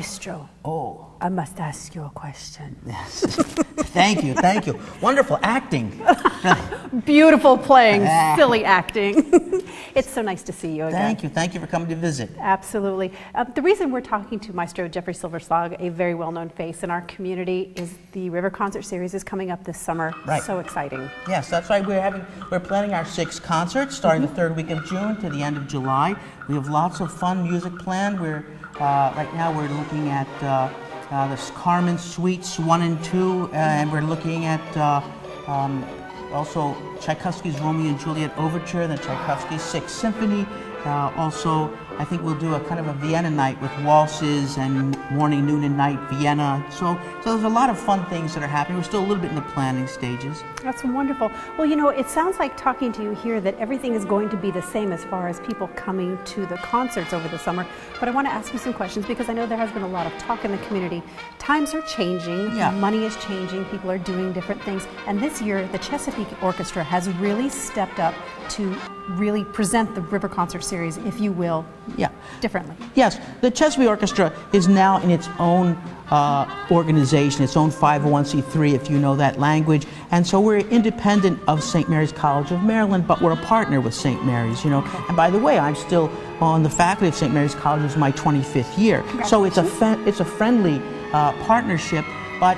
Maestro. Oh. I must ask you a question. Yes. Thank you, thank you. Wonderful acting. Beautiful playing, silly acting. It's so nice to see you again. Thank you for coming to visit. Absolutely. The reason we're talking to Maestro Jeffrey Silberschlag, a very well-known face in our community, is the River Concert Series is coming up this summer. Right. So exciting. Yes, that's right. We're planning our 6 concerts starting the 3rd week of June to the end of July. We have lots of fun music planned. Right now we're looking at the Carmen Suites 1 and 2, and we're looking at also Tchaikovsky's Romeo and Juliet Overture, and the Tchaikovsky's 6th Symphony. Also, I think we'll do a kind of a Vienna night with waltzes and morning, noon, and night Vienna. So there's a lot of fun things that are happening. We're still a little bit in the planning stages. That's wonderful. Well, you know, it sounds like talking to you here that everything is going to be the same as far as people coming to the concerts over the summer. But I want to ask you some questions because I know there has been a lot of talk in the community. Times are changing, money is changing, people are doing different things. And this year, the Chesapeake Orchestra has really stepped up to really present the River Concert Series, if you will, differently. Yes, the Chesapeake Orchestra is now in its own organization, its own 501c3, if you know that language. And so we're independent of St. Mary's College of Maryland, but we're a partner with St. Mary's, you know. Okay. And by the way, I'm still on the faculty of St. Mary's College. This is my 25th year. So it's a friendly partnership, but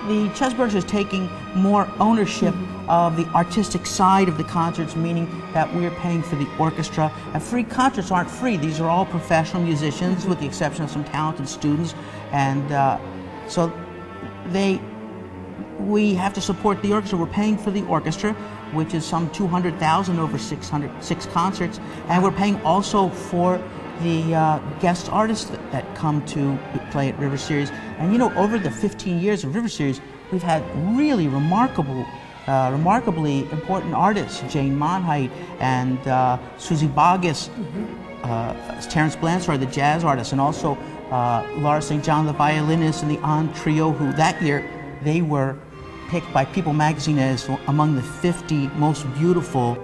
the Chesapeake Orchestra is taking more ownership of the artistic side of the concerts, meaning that we're paying for the orchestra. And free concerts aren't free. These are all professional musicians, with the exception of some talented students. And so we have to support the orchestra. We're paying for the orchestra, which is some $200,000 over 6 concerts. And we're paying also for the guest artists that come to play at River Series. And you know, over the 15 years of River Series, we've had really remarkably important artists, Jane Monheit and Susie Boggess, Terence Blanchard, the jazz artist, and also Laura St. John, the violinist, and the On Trio, who that year they were picked by People magazine as among the 50 most beautiful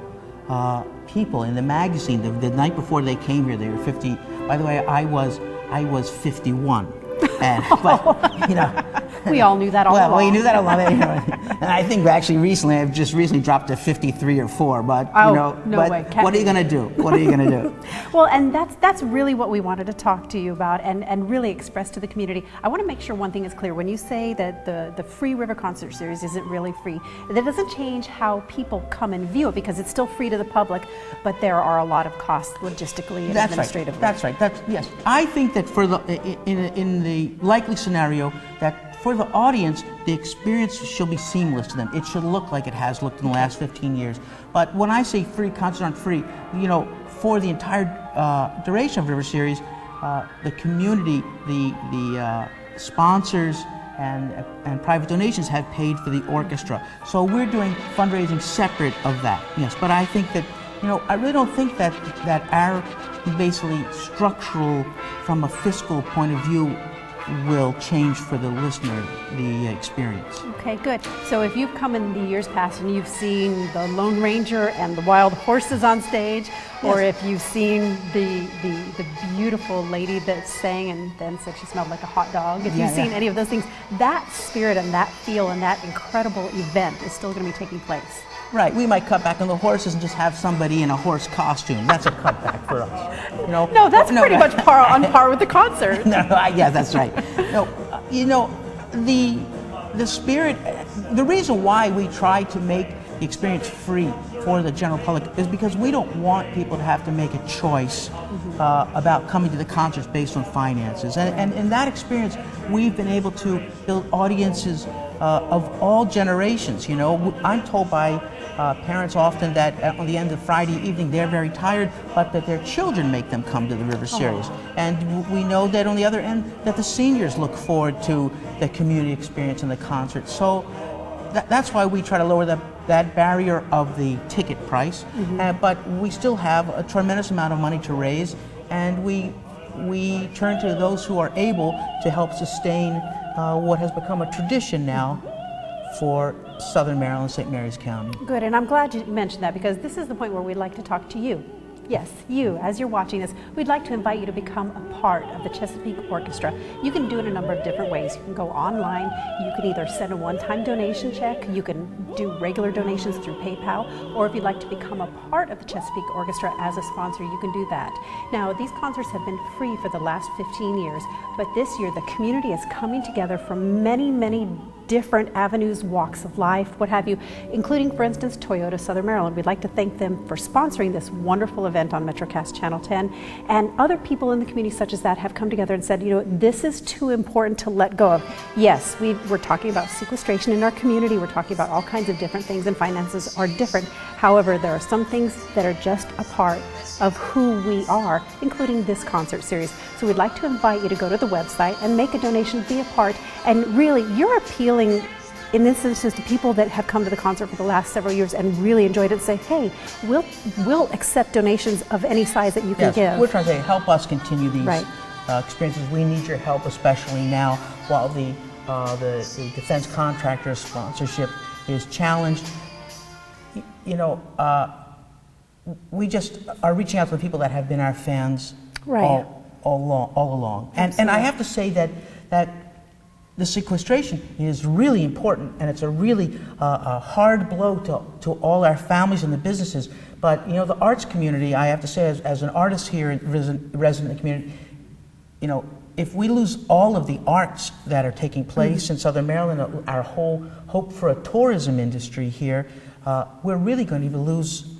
people in the magazine. The night before they came here, they were 50. By the way, I was 51. But you know, we all knew that all along. Well, we knew that a lot. And I think actually I've just recently dropped to 53 or 4. But you know, no way. What are you going to do? What are you going to do? Well, and that's really what we wanted to talk to you about and really express to the community. I want to make sure one thing is clear. When you say that the free River Concert Series isn't really free, that doesn't change how people come and view it, because it's still free to the public, but there are a lot of costs logistically and administratively. That's right. Yes. I think that for the in the likely scenario that for the audience, the experience should be seamless to them. It should look like it has looked in the last 15 years. But when I say free, concerts aren't free, you know, for the entire duration of River Series, the community, the sponsors and private donations have paid for the orchestra. So we're doing fundraising separate of that, yes. But I think that, you know, I really don't think that our basically structural, from a fiscal point of view, will change for the listener the experience. Okay, good. So if you've come in the years past and you've seen the Lone Ranger and the wild horses on stage, yes, or if you've seen the beautiful lady that sang and then said she smelled like a hot dog, if you've seen any of those things, that spirit and that feel and that incredible event is still going to be taking place. Right, we might cut back on the horses and just have somebody in a horse costume. That's a cutback for us. You know? No, that's pretty much on par with the concert. Yeah, that's right. No, you know, the spirit, the reason why we try to make the experience free for the general public is because we don't want people to have to make a choice about coming to the concerts based on finances. And in that experience, we've been able to build audiences of all generations. You know, I'm told by parents often that on the end of Friday evening they're very tired, but that their children make them come to the River Series. And we know that on the other end that the seniors look forward to the community experience and the concert. So that's why we try to lower that barrier of the ticket price. But we still have a tremendous amount of money to raise, and we turn to those who are able to help sustain what has become a tradition now for Southern Maryland, St. Mary's County. Good, and I'm glad you mentioned that, because this is the point where we'd like to talk to you. Yes, you, as you're watching this, we'd like to invite you to become a part of the Chesapeake Orchestra. You can do it a number of different ways. You can go online, you can either send a one-time donation check, you can do regular donations through PayPal, or if you'd like to become a part of the Chesapeake Orchestra as a sponsor, you can do that. Now, these concerts have been free for the last 15 years, but this year the community is coming together from many different avenues, walks of life, what have you, including, for instance, Toyota Southern Maryland. We'd like to thank them for sponsoring this wonderful event on MetroCast Channel 10. And other people in the community such as that have come together and said, you know, this is too important to let go of. Yes, we're talking about sequestration in our community. We're talking about all kinds of different things, and finances are different. However, there are some things that are just a part of who we are, including this concert series. So we'd like to invite you to go to the website and make a donation, be a part, and really you're appealing in this instance to people that have come to the concert for the last several years and really enjoyed it. Say, hey, we'll accept donations of any size that you can give. We're trying to say, help us continue these experiences. We need your help, especially now while the defense contractor sponsorship is challenged. You know, we just are reaching out to the people that have been our fans all along. And I have to say that the sequestration is really important, and it's a really hard blow to all our families and the businesses. But you know, the arts community, I have to say, as an artist here, resident in the community, you know, if we lose all of the arts that are taking place in Southern Maryland, our whole hope for a tourism industry here, we're really going to lose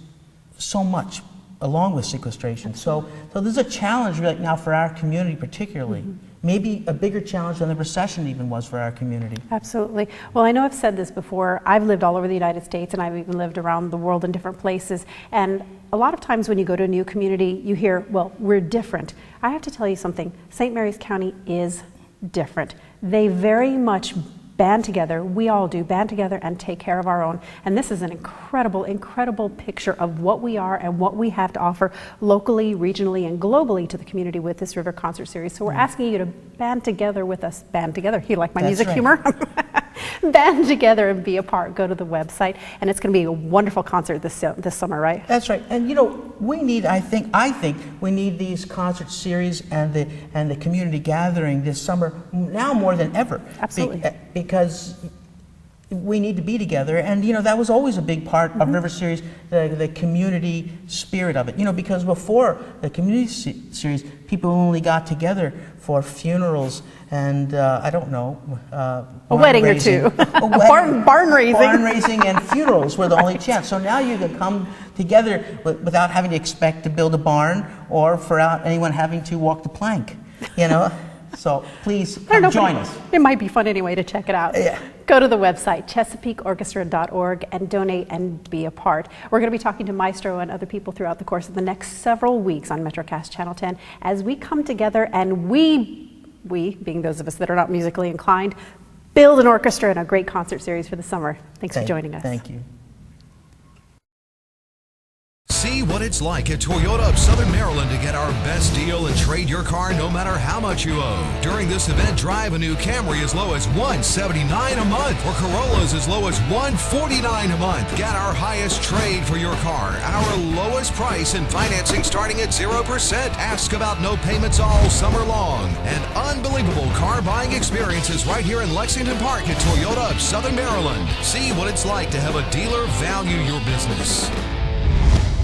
so much along with sequestration. So there's a challenge right now for our community particularly. Maybe a bigger challenge than the recession even was for our community. Absolutely. Well, I know I've said this before. I've lived all over the United States, and I've even lived around the world in different places. And a lot of times when you go to a new community, you hear, well, we're different. I have to tell you something. St. Mary's County is different. They very much band together, we all do, band together and take care of our own. And this is an incredible picture of what we are and what we have to offer locally, regionally, and globally to the community with this River Concert Series. So we're asking you to band together with us. Band together. You like my music humor? Band together and be a part. Go to the website, and it's going to be a wonderful concert this summer, right? That's right. And you know, we need, I think we need these concert series and the community gathering this summer now more than ever. Absolutely. Because we need to be together, and you know, that was always a big part of River Series, the community spirit of it. You know, because before the community series, people only got together for funerals and I don't know, a wedding or two, barn raising and funerals were the only chance. So now you can come together without having to expect to build a barn or for anyone having to walk the plank. You know. So please come join us. It might be fun anyway to check it out. Yeah. Go to the website, chesapeakeorchestra.org, and donate and be a part. We're going to be talking to Maestro and other people throughout the course of the next several weeks on MetroCast Channel 10 as we come together and we, being those of us that are not musically inclined, build an orchestra and a great concert series for the summer. Thanks for joining us. Thank you. See what it's like at Toyota of Southern Maryland to get our best deal and trade your car no matter how much you owe. During this event, drive a new Camry as low as $179 a month or Corollas as low as $149 a month. Get our highest trade for your car, our lowest price, and financing starting at 0%. Ask about no payments all summer long. And unbelievable car buying experiences right here in Lexington Park at Toyota of Southern Maryland. See what it's like to have a dealer value your business.